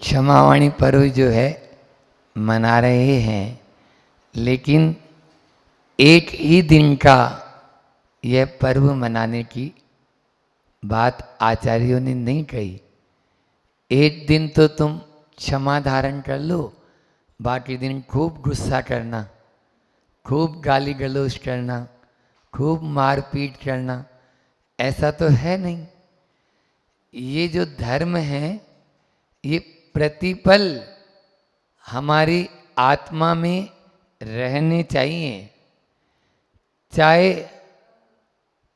क्षमावाणी पर्व जो है मना रहे हैं, लेकिन एक ही दिन का यह पर्व मनाने की बात आचार्यों ने नहीं कही। एक दिन तो तुम क्षमा धारण कर लो, बाकी दिन खूब गुस्सा करना, खूब गाली गलौज करना, खूब मारपीट करना, ऐसा तो है नहीं। ये जो धर्म है ये प्रतिपल हमारी आत्मा में रहने चाहिए, चाहे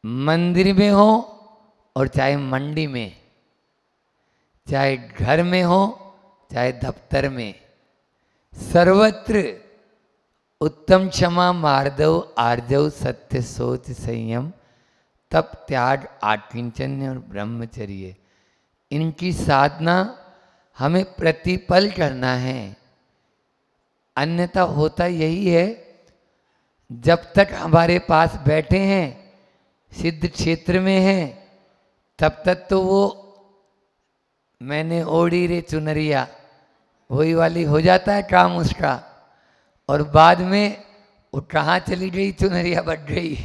मंदिर में हो और चाहे मंडी में, चाहे घर में हो चाहे दफ्तर में, सर्वत्र उत्तम क्षमा मार्दव आर्जव सत्य सोच संयम तप त्याग आकिंचन्य और ब्रह्मचर्य, इनकी साधना हमें प्रतिपल करना है। अन्यथा होता यही है, जब तक हमारे पास बैठे हैं सिद्ध क्षेत्र में हैं, तब तक तो वो मैंने ओढ़ी रे चुनरिया वही वाली हो जाता है काम उसका, और बाद में वो कहाँ चली गई चुनरिया बट गई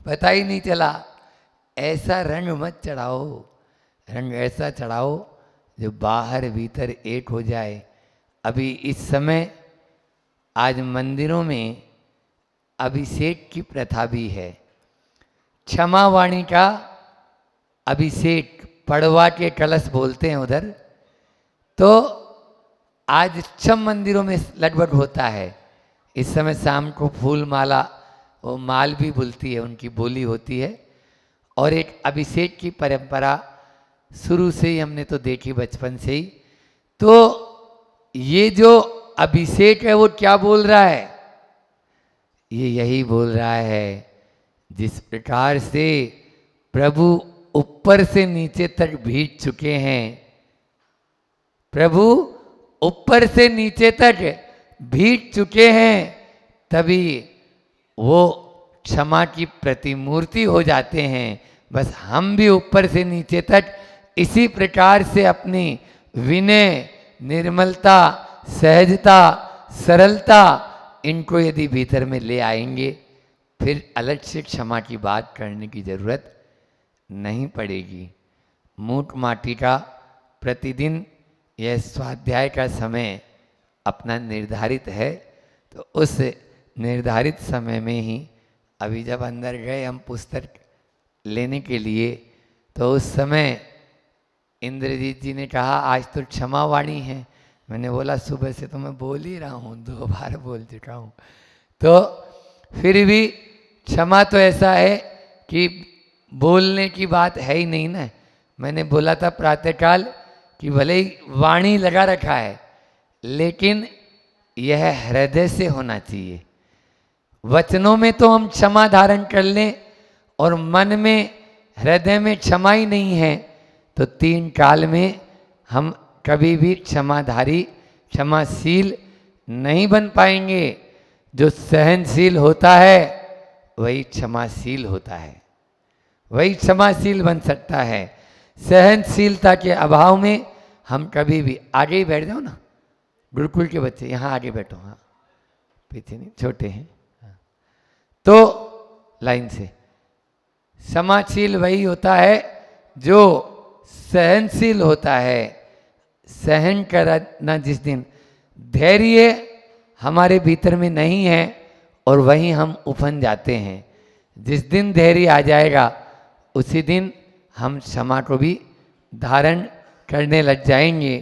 पता ही नहीं चला। ऐसा रंग मत चढ़ाओ, रंग ऐसा चढ़ाओ जो बाहर भीतर एक हो जाए। अभी इस समय आज मंदिरों में अभिषेक की प्रथा भी है। क्षमा वाणी का अभिषेक पड़वा के कलश बोलते हैं उधर, तो आज सब मंदिरों में लगभग होता है। इस समय शाम को फूल माला, वो माल भी बोलती है, उनकी बोली होती है। और एक अभिषेक की परंपरा शुरू से ही हमने तो देखी बचपन से ही। तो ये जो अभिषेक है वो क्या बोल रहा है? ये यही बोल रहा है, जिस प्रकार से प्रभु ऊपर से नीचे तक भीग चुके हैं, प्रभु ऊपर से नीचे तक भीग चुके हैं, तभी वो क्षमा की प्रतिमूर्ति हो जाते हैं। बस हम भी ऊपर से नीचे तक इसी प्रकार से अपनी विनय, निर्मलता, सहजता, सरलता, इनको यदि भीतर में ले आएंगे, फिर अलग से क्षमा की बात करने की जरूरत नहीं पड़ेगी। मूक माटी का प्रतिदिन यह स्वाध्याय का समय अपना निर्धारित है, तो उस निर्धारित समय में ही अभी जब अंदर गए हम पुस्तक लेने के लिए, तो उस समय इंद्रजीत जी ने कहा आज तो क्षमावाणी है। मैंने बोला सुबह से तो मैं बोल ही रहा हूँ, 2 बार बोल चुका हूँ। तो फिर भी क्षमा तो ऐसा है कि बोलने की बात है ही नहीं ना। मैंने बोला था प्रातःकाल कि भले ही वाणी लगा रखा है, लेकिन यह हृदय से होना चाहिए। वचनों में तो हम क्षमा धारण कर लें और मन में, हृदय में क्षमा ही नहीं है, तो 3 काल में हम कभी भी क्षमाधारी, क्षमाशील नहीं बन पाएंगे। जो सहनशील होता है वही क्षमाशील होता है, वही क्षमाशील बन सकता है। सहनशीलता के अभाव में हम कभी भी, आगे ही बैठ जाओ ना, गुरुकुल के बच्चे यहाँ आगे बैठो, हाँ पीछे नहीं, छोटे हैं हाँ। तो लाइन से, क्षमाशील वही होता है जो सहनशील होता है। सहन करना जिस दिन, धैर्य हमारे भीतर में नहीं है और वहीं हम उफन जाते हैं। जिस दिन धैर्य आ जाएगा उसी दिन हम क्षमा को भी धारण करने लग जाएंगे।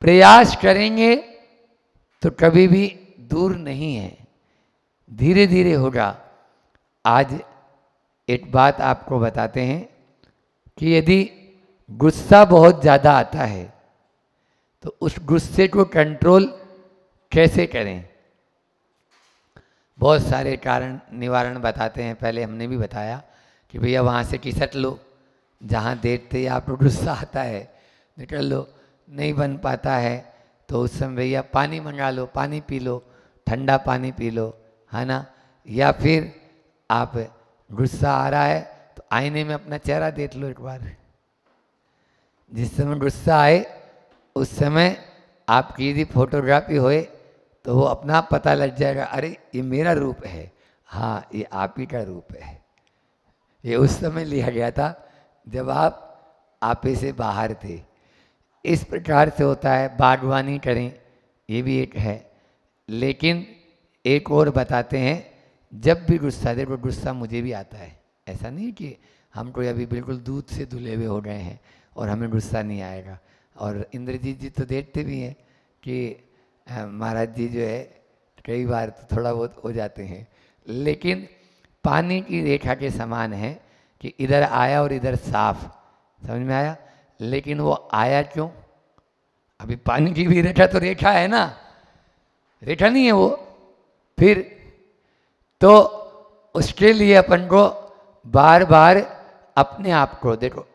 प्रयास करेंगे तो कभी भी दूर नहीं है, धीरे धीरे होगा। आज एक बात आपको बताते हैं कि यदि गुस्सा बहुत ज़्यादा आता है तो उस गुस्से को कंट्रोल कैसे करें? बहुत सारे कारण निवारण बताते हैं। पहले हमने भी बताया कि भैया वहाँ से खिसक लो, जहाँ देखते ही आपको गुस्सा आता है निकल लो। नहीं बन पाता है तो उस समय भैया पानी मंगा लो, पानी पी लो, ठंडा पानी पी लो, है ना। या फिर आप गुस्सा आ रहा है तो आईने में अपना चेहरा देख लो एक बार। जिस समय गुस्सा आए उस समय आपकी यदि फोटोग्राफी होए तो वो अपना आप पता लग जाएगा, अरे ये मेरा रूप है, हाँ ये आप ही का रूप है। ये उस समय लिया गया था जब आप आपे से बाहर थे। इस प्रकार से होता है, बागवानी करें, ये भी एक है। लेकिन एक और बताते हैं, जब भी गुस्सा, देखो गुस्सा मुझे भी आता है, ऐसा नहीं कि हम कोई अभी बिल्कुल दूध से धुले हुए हो गए हैं और हमें गुस्सा नहीं आएगा। और इंद्रजीत जी तो देखते भी हैं कि महाराज जी जो है कई बार तो थोड़ा बहुत हो जाते हैं, लेकिन पानी की रेखा के समान है कि इधर आया और इधर साफ, समझ में आया। लेकिन वो आया क्यों? अभी पानी की भी रेखा तो रेखा है ना, रेखा नहीं है वो। फिर तो उसके लिए अपन को बार बार अपने आप को देखो,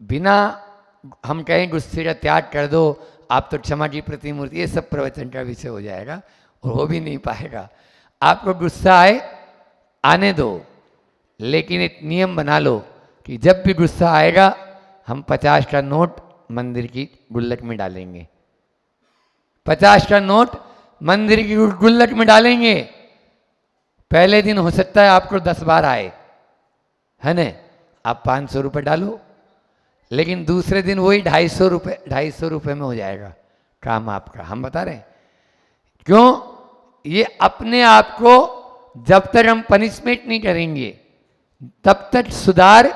बिना हम कहें गुस्से का त्याग कर दो, आप तो क्षमा की प्रतिमूर्ति, ये सब प्रवचन का विषय हो जाएगा और हो भी नहीं पाएगा। आपको गुस्सा आए, आने दो, लेकिन एक नियम बना लो कि जब भी गुस्सा आएगा हम 50 का नोट मंदिर की गुल्लक में डालेंगे, 50 का नोट मंदिर की गुल्लक में डालेंगे। पहले दिन हो सकता है आपको 10 बार आए, है ना, आप 500 रुपये डालो, लेकिन दूसरे दिन वही 250 रुपये में हो जाएगा काम आपका। हम बता रहे हैं क्यों? ये अपने आप को जब तक हम पनिशमेंट नहीं करेंगे तब तक सुधार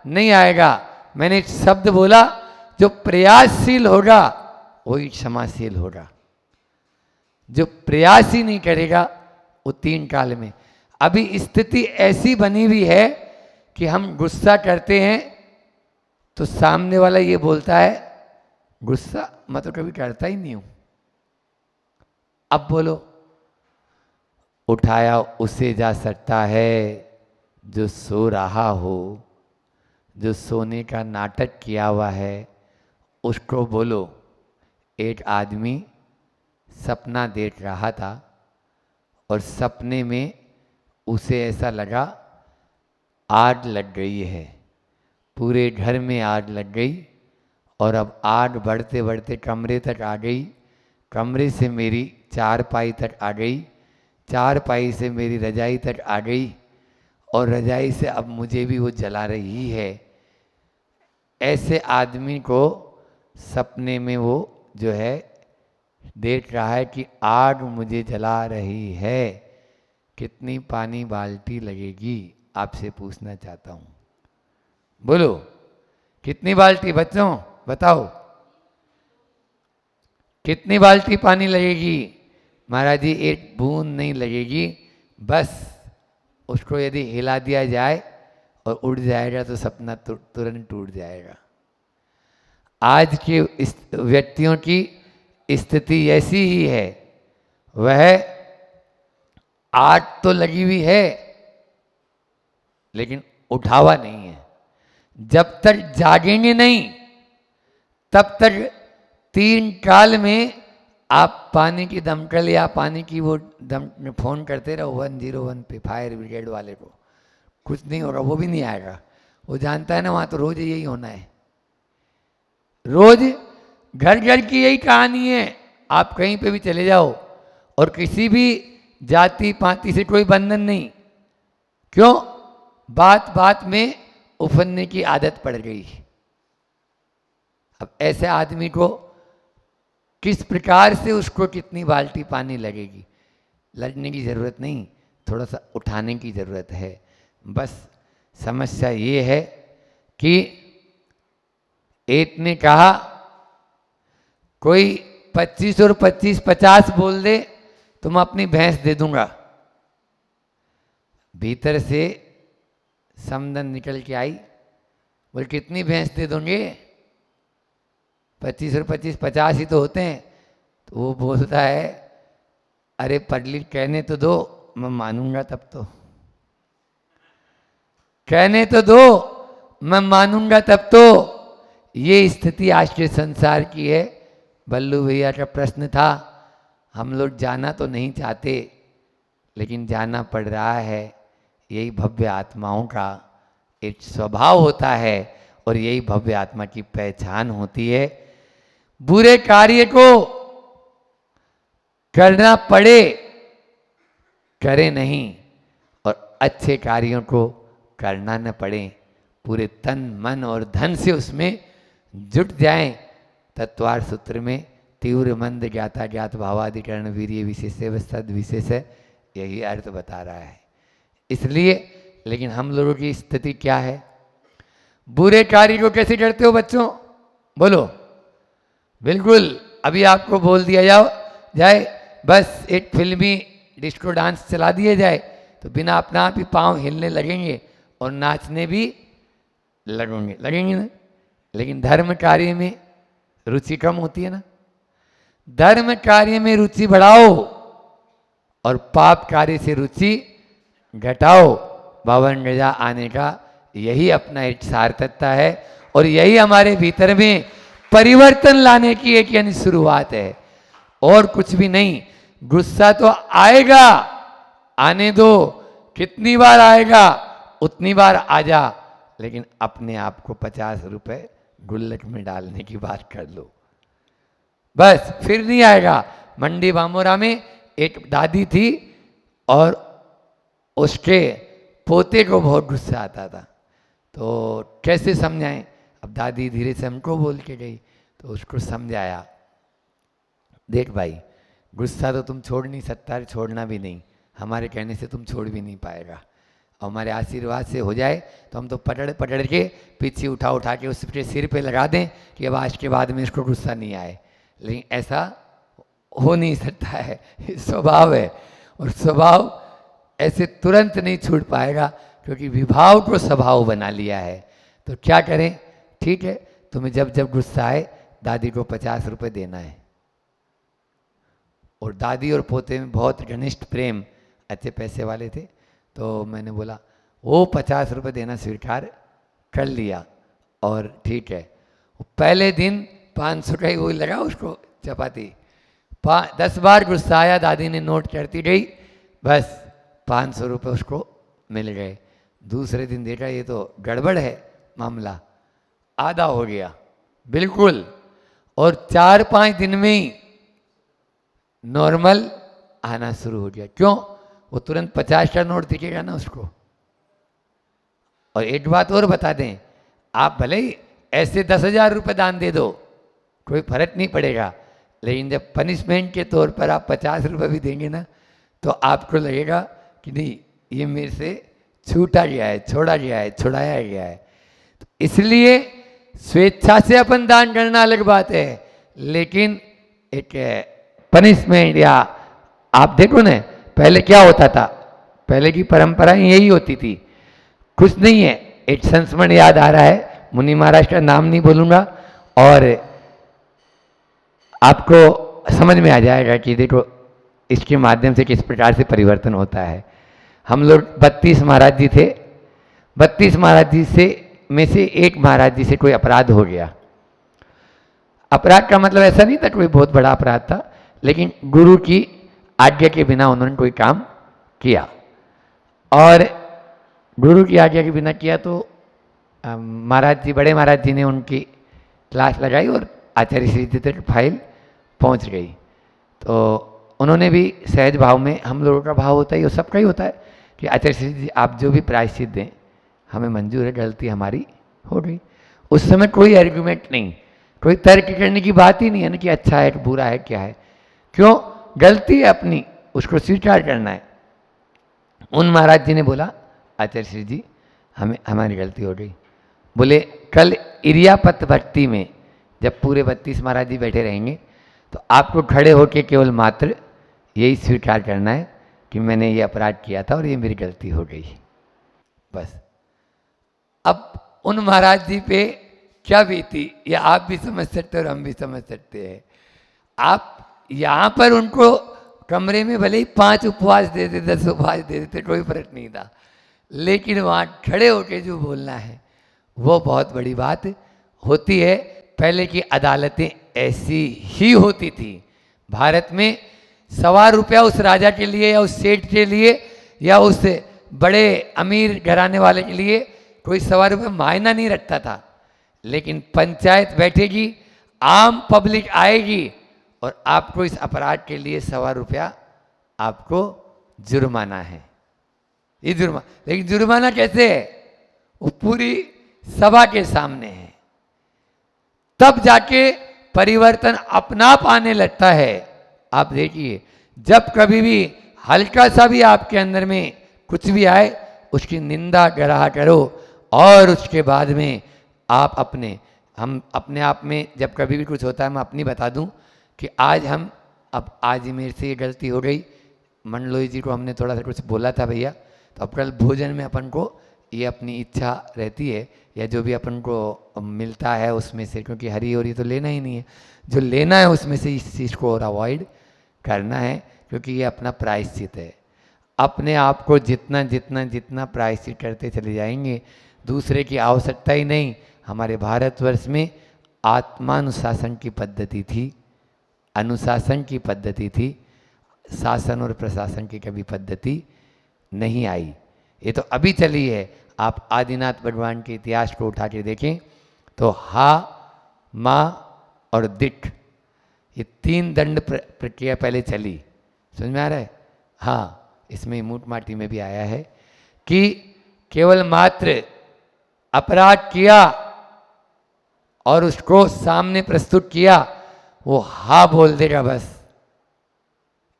नहीं आएगा। मैंने एक शब्द बोला, जो प्रयासशील होगा वही क्षमाशील होगा, जो प्रयास ही नहीं करेगा वो 3 काल में। अभी स्थिति ऐसी बनी हुई है कि हम गुस्सा करते हैं तो सामने वाला ये बोलता है, गुस्सा मैं तो कभी करता ही नहीं हूं। अब बोलो, उठाया उसे जा सकता है जो सो रहा हो, जो सोने का नाटक किया हुआ है उसको बोलो। एक आदमी सपना देख रहा था और सपने में उसे ऐसा लगा आग लग गई है, पूरे घर में आग लग गई और अब आग बढ़ते बढ़ते कमरे तक आ गई, कमरे से मेरी चारपाई तक आ गई, चारपाई से मेरी रजाई तक आ गई और रजाई से अब मुझे भी वो जला रही है। ऐसे आदमी को सपने में वो जो है देख रहा है कि आग मुझे जला रही है, कितनी पानी बाल्टी लगेगी? आपसे पूछना चाहता हूँ, बोलो कितनी बाल्टी? बच्चों बताओ, कितनी बाल्टी पानी लगेगी? महाराज जी एक बूंद नहीं लगेगी, बस उसको यदि हिला दिया जाए और उड़ जाएगा तो सपना तुरंत टूट जाएगा। आज के इस व्यक्तियों की स्थिति ऐसी ही है, वह आग तो लगी हुई है लेकिन उठावा नहीं है। जब तक जागेंगे नहीं तब तक 3 काल में आप पानी की दमकल या पानी की वो फोन करते रहो 101 पे, फायर ब्रिगेड वाले को, कुछ नहीं होगा, वो भी नहीं आएगा। वो जानता है ना वहाँ तो रोज यही होना है, रोज घर घर की यही कहानी है। आप कहीं पे भी चले जाओ और किसी भी जाति पाति से कोई बंधन नहीं, क्यों? बात बात में उफनने की आदत पड़ गई। अब ऐसे आदमी को किस प्रकार से, उसको कितनी बाल्टी पानी लगेगी? लड़ने की ज़रूरत नहीं, थोड़ा सा उठाने की ज़रूरत है। बस समस्या ये है कि एक ने कहा कोई 25 और 25 50 बोल दे तो मैं अपनी भैंस दे दूंगा। भीतर से समदन निकल के आई, बोले कितनी भैंस दे दोगे? 25 और 25 50 ही तो होते हैं। तो वो बोलता है, अरे पगली कहने तो दो, मैं मानूंगा तब तो, कहने तो दो, मैं मानूंगा तब तो। ये स्थिति आज के संसार की है। बल्लू भैया का प्रश्न था, हम लोग जाना तो नहीं चाहते लेकिन जाना पड़ रहा है। यही भव्य आत्माओं का एक स्वभाव होता है और यही भव्य आत्मा की पहचान होती है। बुरे कार्य को करना पड़े करे नहीं, और अच्छे कार्यों को करना न पड़े, पूरे तन मन और धन से उसमें जुट जाएं। तत्वार सूत्र में तीव्र मंद ज्ञाता ज्ञात भावाधिकरण वीर्य विशेष सद विशेष है, यही अर्थ बता रहा है। इसलिए लेकिन हम लोगों की स्थिति क्या है? बुरे कार्य को कैसे करते हो बच्चों? बोलो। बिल्कुल अभी आपको बोल दिया जाए बस एक फिल्मी डिस्को डांस चला दिया जाए तो बिना अपना आप ही पाँव हिलने लगेंगे और नाचने भी लगेंगे ना। लेकिन धर्म कार्य में रुचि कम होती है ना। धर्म कार्य में रुचि बढ़ाओ और पाप कार्य से रुचि घटाओ। 52 गजा आने का यही अपना एक सार्थकता है और यही हमारे भीतर में परिवर्तन लाने की एक यानी शुरुआत है, और कुछ भी नहीं। गुस्सा तो आएगा, आने दो, कितनी बार आएगा उतनी बार आ जा, लेकिन अपने आप को 50 रुपए गुल्लक में डालने की बात कर लो, बस फिर नहीं आएगा। मंडी बामोरा में एक दादी थी और उसके पोते को बहुत गुस्सा आता था, तो कैसे समझाएं? अब दादी धीरे से हमको बोल के गई तो उसको समझाया, देख भाई गुस्सा तो तुम छोड़ नहीं सकता, छोड़ना भी नहीं, हमारे कहने से तुम छोड़ भी नहीं पाएगा, और हमारे आशीर्वाद से हो जाए तो हम तो पकड़ पकड़ के पीछे उठा के उसके सिर पे लगा दें कि अब आज के बाद में इसको गुस्सा नहीं आए। लेकिन ऐसा हो नहीं सकता है, स्वभाव है, और स्वभाव ऐसे तुरंत नहीं छूट पाएगा क्योंकि विभाव को स्वभाव बना लिया है। तो क्या करें? ठीक है, तुम्हें जब जब गुस्सा आए दादी को 50 रुपये देना है। और दादी और पोते में बहुत घनिष्ठ प्रेम, अच्छे पैसे वाले थे, तो मैंने बोला वो 50 रुपये देना स्वीकार कर लिया। और ठीक है, पहले दिन 500 का ही वो लगा उसको चपाती, 10 बार गुस्सा आया, दादी ने नोट करती गई, बस 500 रुपये उसको मिल गए। दूसरे दिन देखा ये तो गड़बड़ है मामला, आधा हो गया बिल्कुल, और 4-5 दिन में ही नॉर्मल आना शुरू हो गया। क्यों? वो तुरंत 50 का नोट दिखेगा ना उसको। और एक बात और बता दें, आप भले ही ऐसे 10,000 रुपये दान दे दो, कोई फर्क नहीं पड़ेगा, लेकिन जब पनिशमेंट के तौर पर आप 50 रुपये भी देंगे ना, तो आपको लगेगा कि नहीं ये मेरे से छूटा गया है, छोड़ा गया है, छुड़ाया गया है। तो इसलिए स्वेच्छा से अपन दान करना अलग बात है, लेकिन एक पनिशमेंट, या आप देखो ना पहले क्या होता था, पहले की परंपराएं यही होती थी। कुछ नहीं है, एक संस्मरण याद आ रहा है, मुनि महाराज का नाम नहीं बोलूंगा, और आपको समझ में आ जाएगा कि देखो इसके माध्यम से किस प्रकार से परिवर्तन होता है। हम लोग 32 महाराज जी थे, 32 महाराज जी से में से एक महाराज जी से कोई अपराध हो गया। अपराध का मतलब ऐसा नहीं था कोई बहुत बड़ा अपराध था, लेकिन गुरु की आज्ञा के बिना उन्होंने कोई काम किया, और गुरु की आज्ञा के बिना किया तो महाराज जी, बड़े महाराज जी ने उनकी क्लास लगाई और आचार्य श्री जी तक फाइल पहुंच गई। तो उन्होंने भी सहज भाव में, हम लोगों का भाव होता है, वो सबका ही होता है कि आचार्य श्री जी आप जो भी प्रायश्चित दें हमें मंजूर है, गलती हमारी हो गई। उस समय कोई आर्गुमेंट नहीं, कोई तर्क करने की बात ही नहीं है ना कि अच्छा है कि बुरा है क्या है, क्यों? गलती है अपनी, उसको स्वीकार करना है। उन महाराज जी ने बोला आचार्य श्री जी हमारी गलती हो गई। बोले कल इरियापत भक्ति में जब पूरे 32 महाराज जी बैठे रहेंगे तो आपको खड़े होकर केवल मात्र यही स्वीकार करना है कि मैंने ये अपराध किया था और ये मेरी गलती हो गई, बस। अब उन महाराज जी पे क्या बीती ये आप भी समझ सकते और हम भी समझ सकते हैं। आप यहाँ पर उनको कमरे में भले ही 5 उपवास दे देते, 10 उपवास दे देते, कोई फर्क नहीं था, लेकिन वहाँ खड़े होकर जो बोलना है वो बहुत बड़ी बात होती है। पहले की अदालतें ऐसी ही होती थी। भारत में ₹1.25 उस राजा के लिए या उस सेठ के लिए या उस बड़े अमीर घराने वाले के लिए कोई ₹1.25 मायना नहीं रखता था, लेकिन पंचायत बैठेगी, आम पब्लिक आएगी और आपको इस अपराध के लिए ₹1.25 आपको जुर्माना है। ये जुर्माना, लेकिन जुर्माना कैसे है? वो पूरी सभा के सामने है, तब जाके परिवर्तन अपना आप आने लगता है। आप देखिए, जब कभी भी हल्का सा भी आपके अंदर में कुछ भी आए, उसकी निंदा करा करो और उसके बाद में आप हम अपने आप में जब कभी भी कुछ होता है, मैं अपनी बता दूं कि आज मेरे से ये गलती हो गई, मंडलोई जी को हमने थोड़ा सा कुछ बोला था भैया, तो अब कल भोजन में अपन को ये अपनी इच्छा रहती है या जो भी अपन को मिलता है उसमें से, क्योंकि हरी और ये तो लेना ही नहीं है, जो लेना है उसमें से इस चीज़ को और अवॉइड करना है, क्योंकि ये अपना प्रायश्चित है। अपने आप को जितना जितना जितना प्रायश्चित करते चले जाएंगे, दूसरे की आवश्यकता ही नहीं। हमारे भारतवर्ष में आत्मानुशासन की पद्धति थी, अनुशासन की पद्धति थी, शासन और प्रशासन की कभी पद्धति नहीं आई। ये तो अभी चली है। आप आदिनाथ भगवान के इतिहास को उठा के देखें तो हा, मा और दिट, ये 3 दंड प्रक्रिया पहले चली। समझ में आ रहा है? हाँ, इसमें मूट माटी में भी आया है कि केवल मात्र अपराध किया और उसको सामने प्रस्तुत किया, वो हा बोल देगा बस,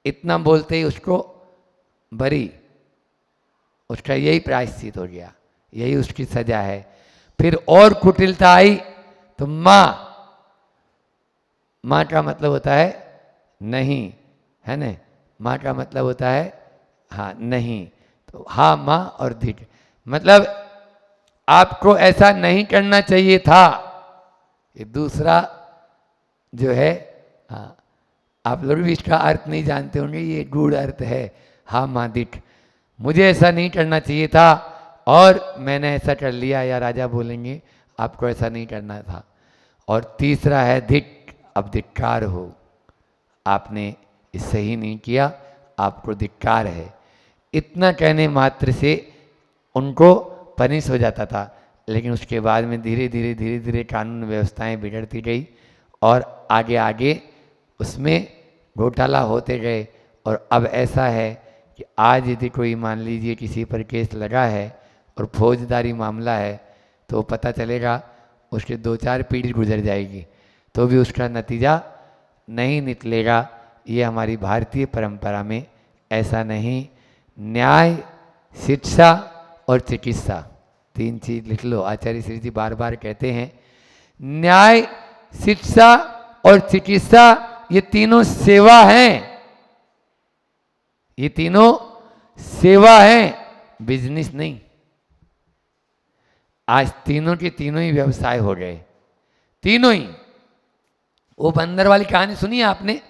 इतना बोलते ही उसको बरी, उसका यही प्रायश्चित हो गया, यही उसकी सजा है। फिर और कुटिलता आई तो माँ का मतलब होता है नहीं, है ना? माँ का मतलब होता है हाँ नहीं, तो हाँ माँ और धिट, मतलब आपको ऐसा नहीं करना चाहिए था। ये दूसरा जो है, हाँ, आप लोग भी इसका अर्थ नहीं जानते होंगे, ये गूढ़ अर्थ है हाँ माँ धिट, मुझे ऐसा नहीं करना चाहिए था और मैंने ऐसा कर लिया, या राजा बोलेंगे आपको ऐसा नहीं करना था। और तीसरा है धिट, अब धिक्कार हो, आपने ये सही नहीं किया, आपको धिक्कार है। इतना कहने मात्र से उनको पनिश हो जाता था, लेकिन उसके बाद में धीरे धीरे कानून व्यवस्थाएं बिगड़ती गई और आगे आगे उसमें घोटाला होते गए। और अब ऐसा है कि आज यदि कोई मान लीजिए किसी पर केस लगा है और फौजदारी मामला है, तो पता चलेगा उसके 2-4 पीढ़ी गुजर जाएगी तो भी उसका नतीजा नहीं निकलेगा। ये हमारी भारतीय परंपरा में ऐसा नहीं। न्याय, शिक्षा और चिकित्सा, 3 चीज लिख लो। आचार्य श्री जी बार बार कहते हैं न्याय, शिक्षा और चिकित्सा ये तीनों सेवा हैं, ये तीनों सेवा हैं, बिजनेस नहीं। आज तीनों के तीनों ही व्यवसाय हो गए, तीनों ही। वो बंदर वाली कहानी सुनी है आपने?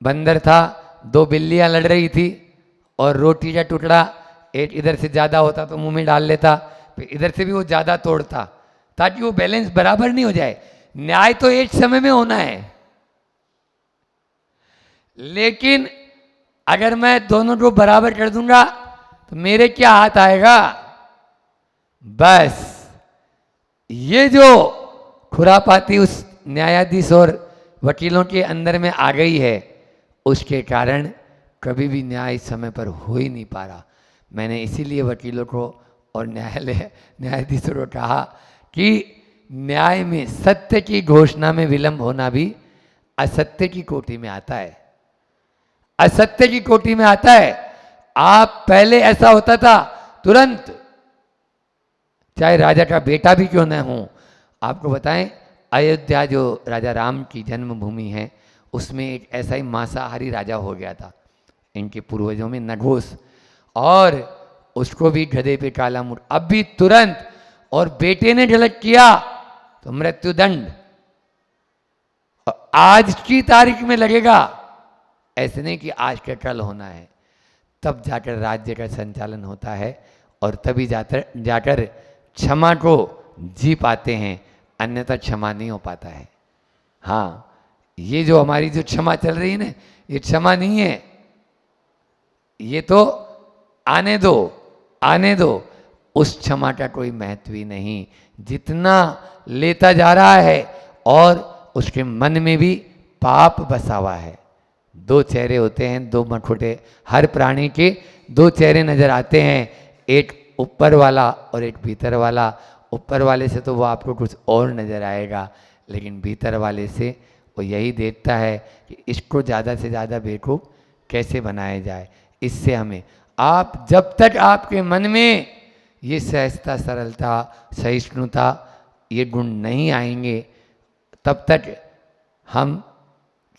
बंदर था, 2 बिल्लियां लड़ रही थी और रोटी का टुकड़ा एक इधर से ज्यादा होता तो मुंह में डाल लेता, फिर इधर से भी वो ज्यादा तोड़ता ताकि वो बैलेंस बराबर नहीं हो जाए। न्याय तो एक समय में होना है, लेकिन अगर मैं दोनों को बराबर कर दूंगा तो मेरे क्या हाथ आएगा? बस ये जो खुरापाती उस न्यायाधीश और वकीलों के अंदर में आ गई है, उसके कारण कभी भी न्याय समय पर हो ही नहीं पा रहा। मैंने इसीलिए वकीलों को और न्यायाधीशों को कहा कि न्याय में सत्य की घोषणा में विलंब होना भी असत्य की कोटि में आता है, असत्य की कोटि में आता है। आप पहले ऐसा होता था तुरंत, चाहे राजा का बेटा भी क्यों न हो। आपको बताएं, अयोध्या जो राजा राम की जन्मभूमि है, उसमें एक ऐसा ही मांसाहारी राजा हो गया था इनके पूर्वजों में, नघोष, और उसको भी गधे पे काला मुड़, अब भी तुरंत, और बेटे ने गलत किया तो मृत्युदंड। आज की तारीख में लगेगा, ऐसे नहीं कि आज का कल होना है, तब जाकर राज्य का संचालन होता है और तभी जाकर क्षमा को जी पाते हैं, अन्यथा क्षमा नहीं हो पाता है। हाँ, ये जो हमारी जो क्षमा चल रही है ना, ये क्षमा नहीं है, ये तो आने दो, आने दो। उस क्षमा का कोई महत्व ही नहीं। जितना लेता जा रहा है और उसके मन में भी पाप बसा हुआ है। दो चेहरे होते हैं, दो मठोटे, हर प्राणी के दो चेहरे नजर आते हैं, एक ऊपर वाला और एक भीतर वाला। ऊपर वाले से तो वो आपको कुछ और नजर आएगा, लेकिन भीतर वाले से वो यही देखता है कि इसको ज़्यादा से ज़्यादा बेवकूफ़ कैसे बनाया जाए। इससे हमें, आप जब तक आपके मन में ये सहजता, सरलता, सहिष्णुता, ये गुण नहीं आएंगे, तब तक हम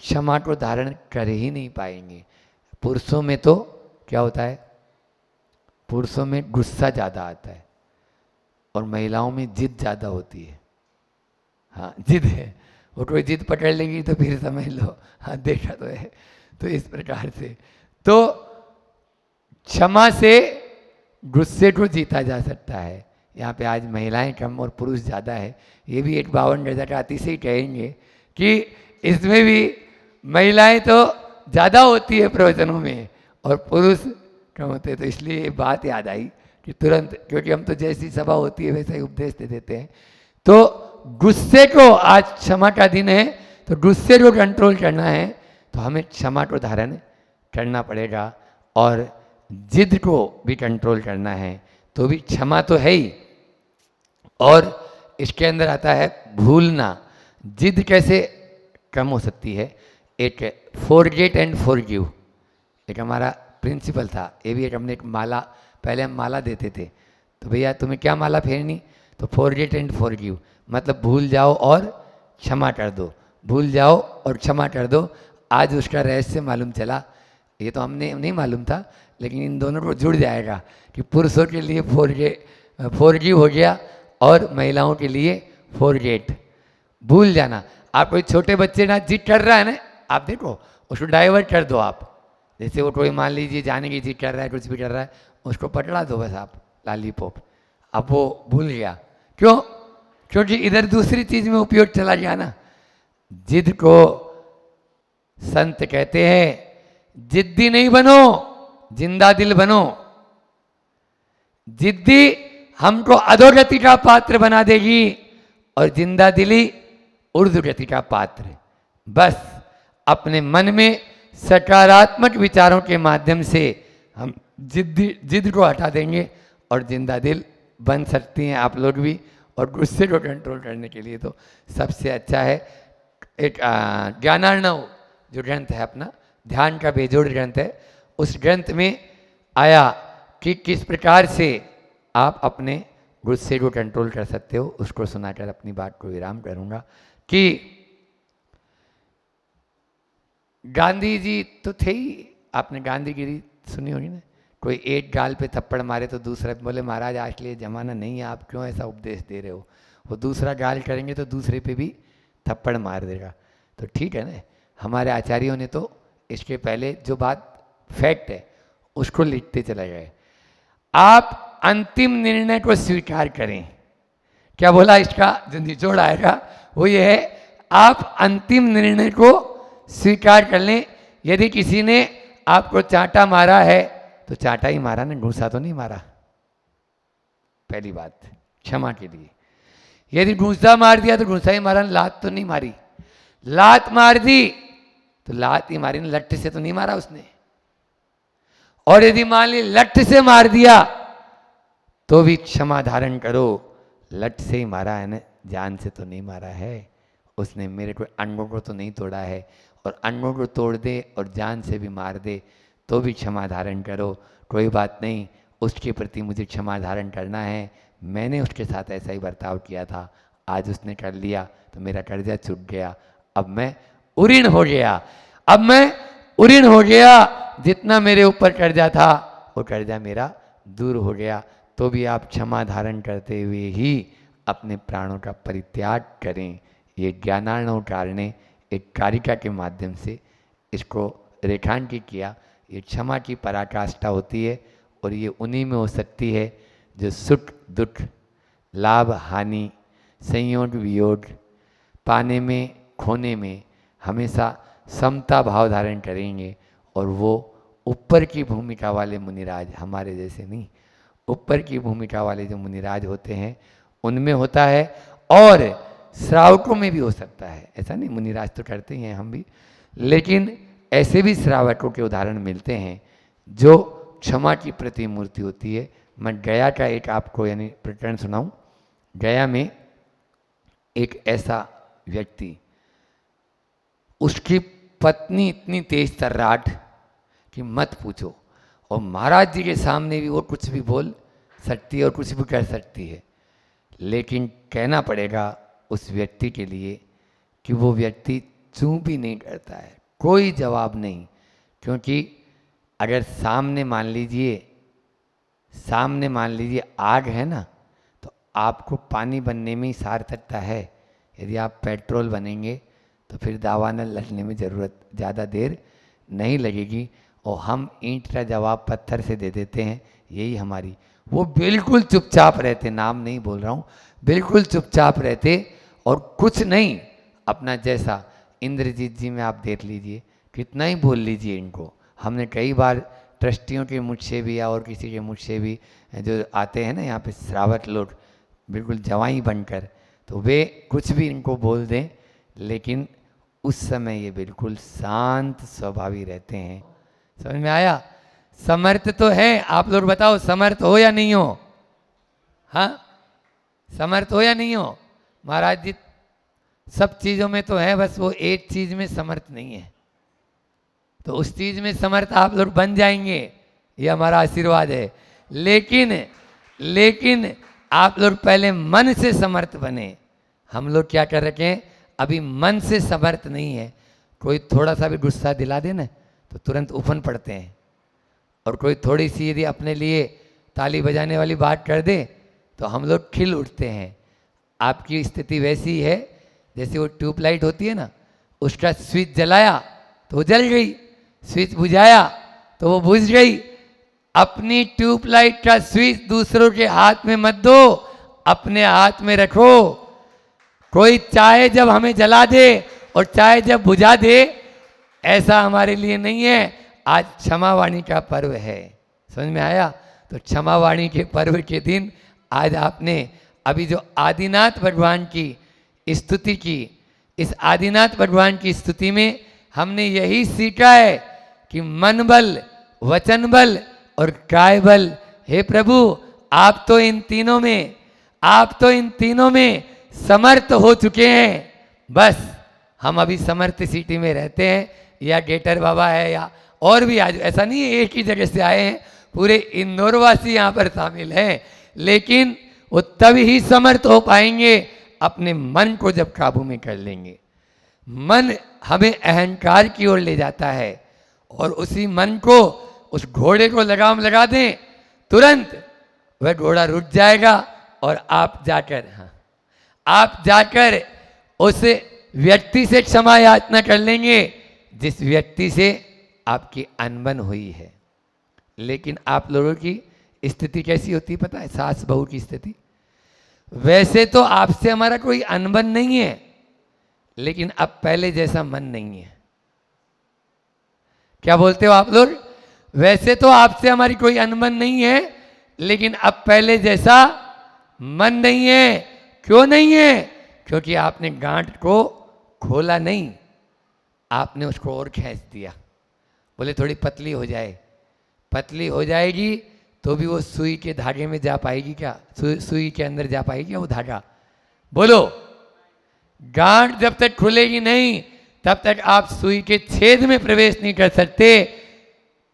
क्षमा को धारण कर ही नहीं पाएंगे। पुरुषों में तो क्या होता है, पुरुषों में गुस्सा ज़्यादा आता है और महिलाओं में जिद ज़्यादा होती है। हाँ, जिद है, वो कोई जिद पकड़ लेगी तो फिर समझ लो, हाँ देखा तो है। तो इस प्रकार से तो क्षमा से गुस्से को जीता जा सकता है। यहाँ पे आज महिलाएं कम और पुरुष ज़्यादा है, ये भी एक 52 गजा का अतिशय कहेंगे कि इसमें भी महिलाएं तो ज़्यादा होती है प्रवचनों में और पुरुष कम होते हैं। तो इसलिए ये बात याद आई कि तुरंत, क्योंकि हम तो जैसी सभा होती है वैसा ही उपदेश दे देते हैं। तो गुस्से को, आज क्षमा का दिन है, तो गुस्से को कंट्रोल करना है तो हमें क्षमा को धारण करना पड़ेगा, और जिद को भी कंट्रोल करना है तो भी क्षमा तो है ही। और इसके अंदर आता है भूलना। जिद कैसे कम हो सकती है? एक फॉरगेट एंड फॉरगिव, एक हमारा प्रिंसिपल था। ये भी एक, हमने एक माला, पहले हम माला देते थे, तो भैया तुम्हें क्या माला फेरनी, तो फॉरगेट एंड फॉरगिव, मतलब भूल जाओ और क्षमा कर दो, भूल जाओ और क्षमा कर दो। आज उसका रहस्य मालूम चला, ये तो हमने नहीं मालूम था, लेकिन इन दोनों को जुड़ जाएगा कि पुरुषों के लिए फॉरगिव हो गया और महिलाओं के लिए फॉरगेट, भूल जाना। आप कोई छोटे बच्चे ना जिद कर रहा है ना, आप देखो उसको डाइवर्ट कर दो आप। जैसे वो कोई मान लीजिए जाने की जिद कर रहा है, कुछ भी कर रहा है, उसको पकड़ा दो बस आप, लॉलीपॉप, अब वो भूल गया। क्यों? क्योंकि इधर दूसरी चीज में उपयोग चला गया ना। जिद को संत कहते हैं जिद्दी नहीं बनो, जिंदा दिल बनो। जिद्दी हमको अधोगति का पात्र बना देगी और जिंदा दिली ऊर्ध्वगति का पात्र। बस अपने मन में सकारात्मक विचारों के माध्यम से हम जिद को हटा देंगे और जिंदा दिल बन सकती हैं आप लोग भी। और गुस्से को कंट्रोल करने के लिए तो सबसे अच्छा है एक ज्ञानार्णव जो ग्रंथ है अपना, ध्यान का बेजोड़ ग्रंथ है, उस ग्रंथ में आया कि किस प्रकार से आप अपने गुस्से को कंट्रोल कर सकते हो। उसको सुनाकर अपनी बात को विराम करूंगा कि गांधी जी तो थे ही, आपने गांधीगिरी सुनी होगी ना, कोई एक गाल पे थप्पड़ मारे तो दूसरा बोले महाराज आज के लिए जमाना नहीं है, आप क्यों ऐसा उपदेश दे रहे हो। वो दूसरा गाल करेंगे तो दूसरे पे भी थप्पड़ मार देगा। तो ठीक है ना, हमारे आचार्यों ने तो इसके पहले जो बात फैक्ट है उसको लिखते चले गए। आप अंतिम निर्णय को स्वीकार करें। क्या बोला इसका जो निचोड़ आएगा वो ये है, आप अंतिम निर्णय को स्वीकार कर लें। यदि किसी ने आपको चांटा मारा है तो चांटा ही मारा ना, घूसा तो नहीं मारा। पहली बात क्षमा के लिए। यदि घूसा मार दिया तो घूसा ही मारा, लात तो नहीं मारी। लात मार दी तो लात ही मारी, लट्ठ से तो नहीं मारा उसने। और यदि मान ली लट्ठ से मार दिया तो भी क्षमा धारण करो। लट्ठ से ही मारा है ना, जान से तो नहीं मारा है उसने, मेरे को अंगों को तो नहीं तोड़ा है। और अंगों को तोड़ दे और जान से भी मार दे तो भी क्षमा धारण करो। कोई बात नहीं, उसके प्रति मुझे क्षमा धारण करना है, मैंने उसके साथ ऐसा ही बर्ताव किया था, आज उसने कर लिया तो मेरा कर्जा छूट गया, अब मैं उऋण हो गया, अब मैं उऋण हो गया। जितना मेरे ऊपर कर्जा था वो कर्जा मेरा दूर हो गया। तो भी आप क्षमा धारण करते हुए ही अपने प्राणों का परित्याग करें। ये ज्ञानार्णवकार ने एक कारिका के माध्यम से इसको रेखांकित किया। ये क्षमा की पराकाष्ठा होती है और ये उन्हीं में हो सकती है जो सुख दुख, लाभ हानि, संयोग वियोग, पाने में खोने में हमेशा समता भाव धारण करेंगे। और वो ऊपर की भूमिका वाले मुनिराज, हमारे जैसे नहीं, ऊपर की भूमिका वाले जो मुनिराज होते हैं उनमें होता है। और श्रावकों में भी हो सकता है, ऐसा नहीं, मुनिराज तो करते ही हैं, हम भी, लेकिन ऐसे भी श्रावकों के उदाहरण मिलते हैं जो क्षमा की प्रतिमूर्ति होती है। मैं गया का एक आपको यानी प्रकरण सुनाऊं। गया में एक ऐसा व्यक्ति, उसकी पत्नी इतनी तेज तर्राट कि मत पूछो, और महाराज जी के सामने भी वो कुछ भी बोल सकती है और कुछ भी कर सकती है, लेकिन कहना पड़ेगा उस व्यक्ति के लिए कि वो व्यक्ति चूं भी नहीं करता है, कोई जवाब नहीं, क्योंकि अगर सामने मान लीजिए आग है ना, तो आपको पानी बनने में ही सार्थकता है। यदि आप पेट्रोल बनेंगे तो फिर दावा न लगने में ज़्यादा देर नहीं लगेगी, और हम ईंट का जवाब पत्थर से दे देते हैं, यही हमारी। वो बिल्कुल चुपचाप रहते, नाम नहीं बोल रहा हूँ, बिल्कुल चुपचाप रहते और कुछ नहीं, अपना जैसा इंद्रजीत जी में आप देख लीजिए, कितना ही बोल लीजिए इनको। हमने कई बार ट्रस्टियों के मुझ से भी या और किसी के मुझ से भी जो आते हैं ना यहाँ पे श्रावक लोग, बिल्कुल जवाई बनकर, तो वे कुछ भी इनको बोल दें, लेकिन उस समय ये बिल्कुल शांत स्वभावी रहते हैं। समझ में आया? समर्थ तो है, आप लोग बताओ समर्थ हो या नहीं हो? हाँ, समर्थ हो या नहीं हो? महाराज जी सब चीज़ों में तो है, बस वो एक चीज़ में समर्थ नहीं है, तो उस चीज़ में समर्थ आप लोग बन जाएंगे, ये हमारा आशीर्वाद है। लेकिन आप लोग पहले मन से समर्थ बने। हम लोग क्या कर रखे हैं, अभी मन से समर्थ नहीं है। कोई थोड़ा सा भी गुस्सा दिला दे ना तो तुरंत उफन पड़ते हैं, और कोई थोड़ी सी यदि अपने लिए ताली बजाने वाली बात कर दे तो हम लोग खिल उठते हैं। आपकी स्थिति वैसी है जैसे वो ट्यूबलाइट होती है ना, उसका स्विच जलाया तो वो जल गई, स्विच बुझाया तो वो बुझ गई। अपनी ट्यूबलाइट का स्विच दूसरों के हाथ में मत दो, अपने हाथ में रखो। कोई चाहे जब हमें जला दे और चाहे जब बुझा दे, ऐसा हमारे लिए नहीं है। आज क्षमावाणी का पर्व है, समझ में आया? तो क्षमावाणी के पर्व के दिन आज आपने अभी जो आदिनाथ भगवान की स्तुति की, इस आदिनाथ भगवान की स्तुति में हमने यही सीखा है कि मन बल, वचन बल और काय बल, हे प्रभु आप तो इन तीनों में समर्थ हो चुके हैं। बस हम अभी समर्थ सिटी में रहते हैं, या गेटर बाबा है या और भी, आज ऐसा नहीं है एक ही जगह से आए हैं, पूरे इंदौर वासी यहाँ पर शामिल हैं, लेकिन वो तभी ही समर्थ हो पाएंगे अपने मन को जब काबू में कर लेंगे। मन हमें अहंकार की ओर ले जाता है, और उसी मन को, उस घोड़े को लगाम लगा दें, तुरंत वह घोड़ा रुक जाएगा, और आप जाकर उस व्यक्ति से क्षमा याचना कर लेंगे जिस व्यक्ति से आपकी अनबन हुई है। लेकिन आप लोगों की स्थिति कैसी होती है पता है? सास बहू की स्थिति, वैसे तो आपसे हमारा कोई अनबन नहीं है, लेकिन अब पहले जैसा मन नहीं है। क्या बोलते हो आप लोग? वैसे तो आपसे हमारी कोई अनबन नहीं है, लेकिन अब पहले जैसा मन नहीं है। क्यों नहीं है? क्योंकि आपने गांठ को खोला नहीं, आपने उसको और खींच दिया। बोले थोड़ी पतली हो जाए, पतली हो जाएगी तो भी वो सुई के धागे में जा पाएगी क्या? सुई के अंदर जा पाएगी क्या वो धागा? बोलो। गांठ जब तक खुलेगी नहीं तब तक आप सुई के छेद में प्रवेश नहीं कर सकते।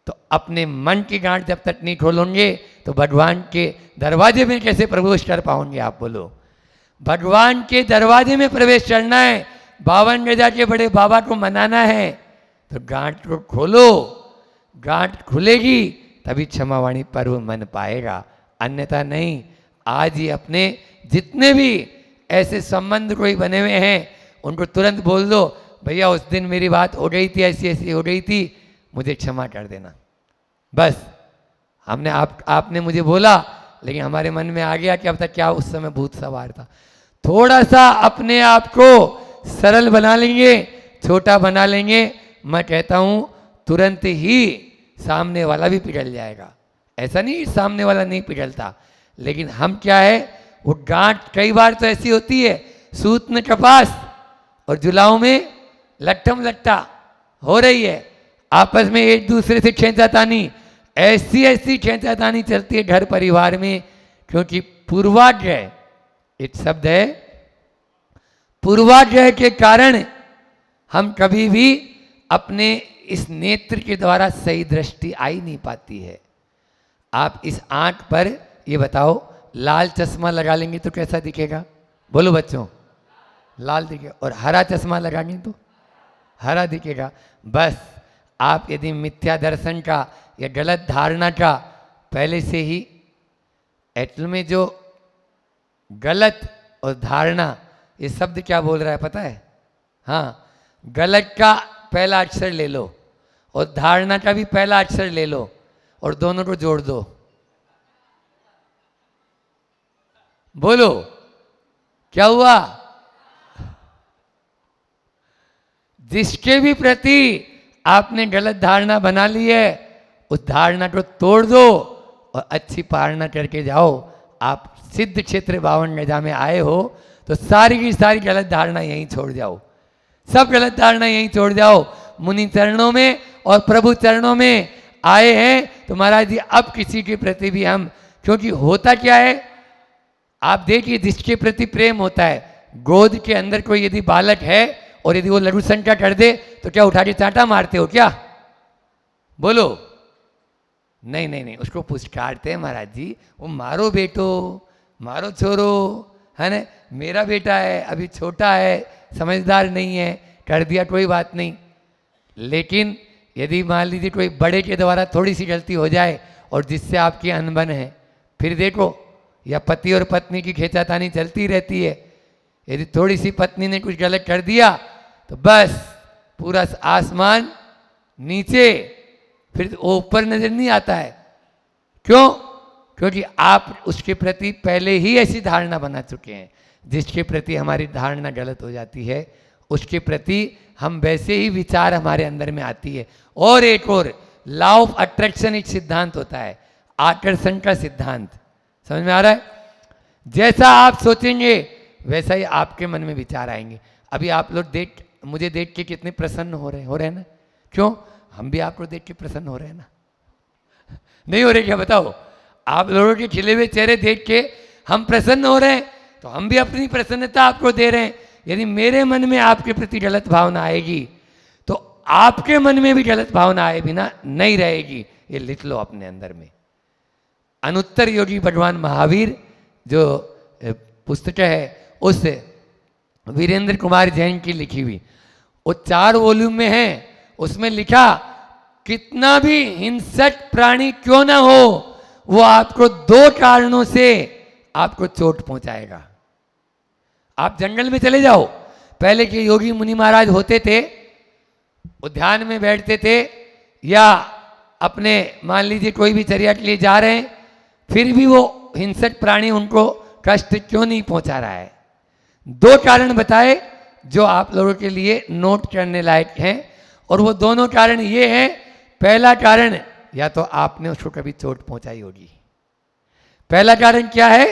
तो अपने मन की गांठ जब तक नहीं खोलोगे तो भगवान के दरवाजे में कैसे प्रवेश कर पाओगे आप? बोलो। भगवान के दरवाजे में प्रवेश करना है, 52 गजा के बड़े बाबा को मनाना है, तो गांठ को खोलो। गांठ खुलेगी तभी क्षमावाणी पर्व मन पाएगा, अन्यथा नहीं। आज ही अपने जितने भी ऐसे संबंध कोई बने हुए हैं उनको तुरंत बोल दो, भैया उस दिन मेरी बात हो गई थी, ऐसी ऐसी हो गई थी, मुझे क्षमा कर देना। बस आपने मुझे बोला, लेकिन हमारे मन में आ गया कि अब तक क्या उस समय भूत सवार था। थोड़ा सा अपने आप को सरल बना लेंगे, छोटा बना लेंगे, मैं कहता हूं तुरंत ही सामने वाला भी पिघल जाएगा। ऐसा नहीं सामने वाला नहीं पिघलता, लेकिन हम क्या है, वो गांठ कई बार तो ऐसी होती है, सूत में कपास और जुलाओं में लट्ठम लट्टा हो रही है। आपस में एक दूसरे से खींचातानी, ऐसी ऐसी खींचातानी चलती है घर परिवार में, क्योंकि पूर्वाग्रह, एक शब्द है, पूर्वाग्रह के कारण हम कभी भी अपने इस नेत्र के द्वारा सही दृष्टि आ ही नहीं पाती है। आप इस आंख पर ये बताओ, लाल चश्मा लगा लेंगे तो कैसा दिखेगा? बोलो बच्चों, लाल दिखेगा। और हरा चश्मा लगाएंगे तो हरा दिखेगा। बस आप यदि मिथ्या दर्शन का या गलत धारणा का पहले से ही, एक्चुअल में जो गलत और धारणा, ये शब्द क्या बोल रहा है पता है? हाँ, गलत का पहला अक्षर ले लो और धारणा का भी पहला अक्षर ले लो और दोनों को जोड़ दो। बोलो क्या हुआ? जिसके भी प्रति आपने गलत धारणा बना ली है, उस धारणा को तोड़ दो और अच्छी पारणा करके जाओ। आप सिद्ध क्षेत्र 52 गजा में आए हो तो सारी की सारी गलत धारणा यहीं छोड़ जाओ, सब गलत धारणा यहीं छोड़ जाओ। मुनि चरणों में और प्रभु चरणों में आए हैं तो महाराज जी अब किसी के प्रति भी हम, क्योंकि होता क्या है आप देखिए, जिसके प्रति प्रेम होता है, गोद के अंदर कोई यदि बालक है और यदि वो लघु संख्या कर दे तो क्या उठा के चांटा मारते हो क्या? बोलो। नहीं नहीं नहीं, उसको पुचकारते हैं महाराज जी, वो मारो बेटो, मारो छोरो, है ना, मेरा बेटा है, अभी छोटा है, समझदार नहीं है, कर दिया कोई बात नहीं। लेकिन यदि मान लीजिए कोई बड़े के द्वारा थोड़ी सी गलती हो जाए और जिससे आपकी अनबन है, फिर देखो, या पति और पत्नी की खींचातानी चलती रहती है, यदि थोड़ी सी पत्नी ने कुछ गलत कर दिया तो बस पूरा आसमान नीचे, फिर वो ऊपर नजर नहीं आता है। क्यों? क्योंकि आप उसके प्रति पहले ही ऐसी धारणा बना चुके हैं। जिसके प्रति हमारी धारणा गलत हो जाती है, उसके प्रति हम वैसे ही विचार हमारे अंदर में आती है। और एक और लॉ ऑफ अट्रैक्शन एक सिद्धांत होता है, आकर्षण का सिद्धांत, समझ में आ रहा है? जैसा आप सोचेंगे वैसा ही आपके मन में विचार आएंगे। अभी आप लोग मुझे देख के कितने प्रसन्न हो रहे हैं ना? क्यों? हम भी आपको देख के प्रसन्न हो रहे हैं ना? नहीं हो रहे क्या बताओ? आप लोगों के खिले हुए चेहरे देख के हम प्रसन्न हो रहे हैं तो हम भी अपनी प्रसन्नता आपको दे रहे हैं। यदि मेरे मन में आपके प्रति गलत भावना आएगी तो आपके मन में भी गलत भावना आए बिना नहीं रहेगी। ये लिख लो अपने अंदर में। अनुत्तर योगी भगवान महावीर जो पुस्तक है उस वीरेंद्र कुमार जैन की लिखी हुई, वो 4 वॉल्यूम में है। उसमें लिखा, कितना भी हिंसक प्राणी क्यों ना हो, वो आपको 2 कारणों से आपको चोट पहुंचाएगा। आप जंगल में चले जाओ, पहले के योगी मुनि महाराज होते थे, वो ध्यान में बैठते थे या अपने मान लीजिए कोई भी चर्या के लिए जा रहे हैं, फिर भी वो हिंसक प्राणी उनको कष्ट क्यों नहीं पहुंचा रहा है। 2 कारण बताए जो आप लोगों के लिए नोट करने लायक हैं, और वो दोनों कारण ये हैं। पहला कारण, या तो आपने उसको कभी चोट पहुंचाई होगी। पहला कारण क्या है?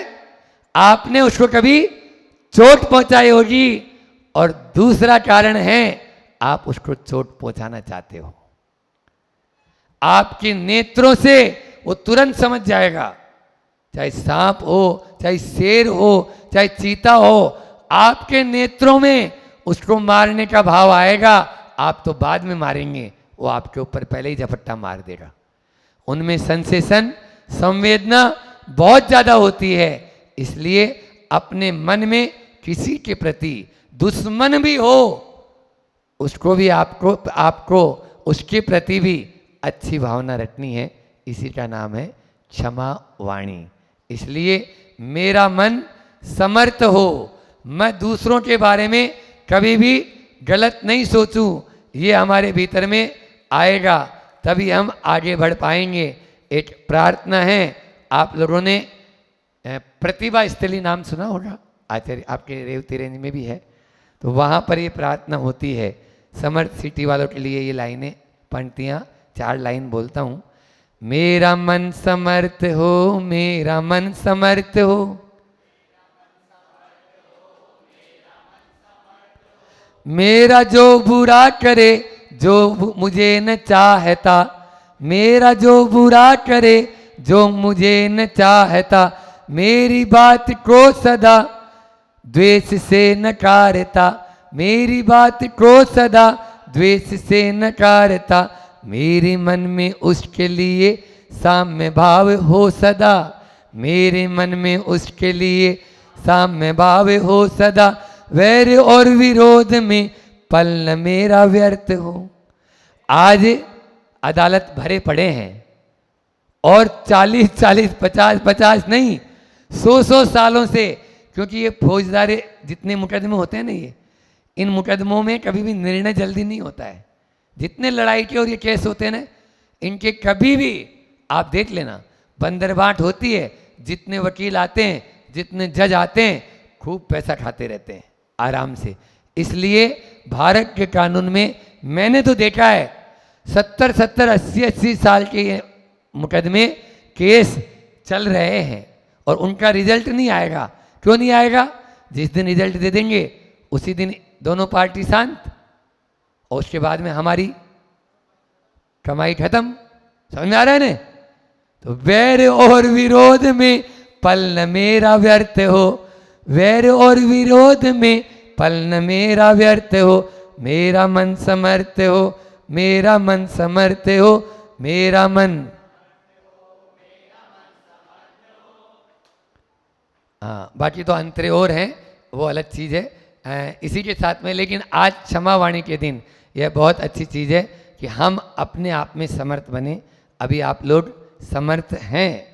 आपने उसको कभी चोट पहुंचाई होगी। और दूसरा कारण है, आप उसको चोट पहुंचाना चाहते हो। आपके नेत्रों से वो तुरंत समझ जाएगा, चाहे सांप हो, चाहे शेर हो, चाहे चीता हो, आपके नेत्रों में उसको मारने का भाव आएगा। आप तो बाद में मारेंगे, वो आपके ऊपर पहले ही झपट्टा मार देगा। उनमें सेंसेशन, संवेदना बहुत ज़्यादा होती है। इसलिए अपने मन में किसी के प्रति दुश्मन भी हो, उसको भी आपको उसके प्रति भी अच्छी भावना रखनी है। इसी का नाम है क्षमा वाणी। इसलिए मेरा मन समर्थ हो, मैं दूसरों के बारे में कभी भी गलत नहीं सोचूं, ये हमारे भीतर में आएगा, तभी हम आगे बढ़ पाएंगे। एक प्रार्थना है, आप लोगों ने प्रतिभा स्थली नाम सुना होगा, आचार्य आपके रेवती रेंज में भी है, तो वहाँ पर ये प्रार्थना होती है। समर्थ सिटी वालों के लिए ये लाइनें, पंक्तियाँ, 4 लाइन बोलता हूँ। मेरा मन समर्थ हो, मेरा मन समर्थ हो, मेरा जो बुरा करे जो मुझे न चाहता, मेरा जो बुरा करे जो मुझे न चाहता, मेरी बात को सदा द्वेष से नकारता, मेरी बात को सदा द्वेष से नकारता, मेरे मन में उसके लिए साम्य भाव हो सदा, मेरे मन में उसके लिए साम्य भाव हो सदा, वैर और विरोध में पल न मेरा व्यर्थ हो। आज अदालत भरे पड़े हैं और 40-40, 50-50 नहीं, 100-100 सालों से, क्योंकि ये फौजदारी जितने मुकदमे होते हैं ना, ये इन मुकदमों में कभी भी निर्णय जल्दी नहीं होता है। जितने लड़ाई के और ये केस होते हैं ना, इनके कभी भी आप देख लेना बंदरबाट होती है। जितने वकील आते हैं, जितने जज आते हैं, खूब पैसा खाते रहते हैं आराम से। इसलिए भारत के कानून में मैंने तो देखा है 70-70, 80-80 साल के ये मुकदमे केस चल रहे हैं और उनका रिजल्ट नहीं आएगा। क्यों नहीं आएगा? जिस दिन रिजल्ट दे देंगे उसी दिन दोनों पार्टी शांत, और उसके बाद में हमारी कमाई खत्म। समझ में आ रहा है ना? तो वैर और विरोध में पल न मेरा व्यर्थ हो, वैर और विरोध में पल न मेरा व्यर्थ हो, मेरा मन समर्थ हो, मेरा मन समर्थ हो, मेरा मन। हाँ, बाकी तो अंतरे और हैं, वो अलग चीज़ है इसी के साथ में। लेकिन आज क्षमा वाणी के दिन यह बहुत अच्छी चीज़ है कि हम अपने आप में समर्थ बने। अभी आप लोग समर्थ हैं,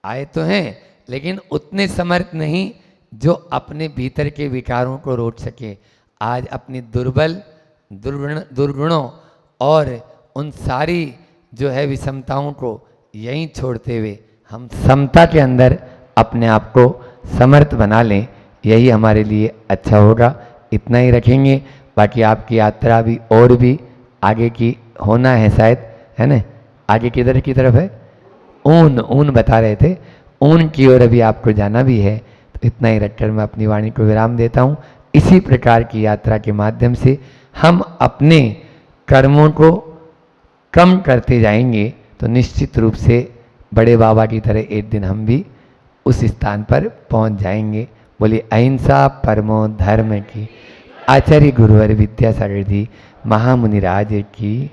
आए तो हैं, लेकिन उतने समर्थ नहीं जो अपने भीतर के विकारों को रोक सके। आज अपनी दुर्गुणों और उन सारी जो है विषमताओं को यहीं छोड़ते हुए हम समता के अंदर अपने आप को समर्थ बना लें, यही हमारे लिए अच्छा होगा। इतना ही रखेंगे। बाकी आपकी यात्रा भी और भी आगे की होना है शायद, है ना? आगे किधर की तरफ है? ऊन बता रहे थे, ऊन की ओर अभी आपको जाना भी है। तो इतना ही रखकर मैं अपनी वाणी को विराम देता हूँ। इसी प्रकार की यात्रा के माध्यम से हम अपने कर्मों को कम करते जाएंगे तो निश्चित रूप से बड़े बाबा की तरह एक दिन हम भी उस स्थान पर पहुंच जाएंगे। बोलिए अहिंसा परमो धर्म की। आचार्य गुरुवर विद्यासागर जी महामुनि राज की।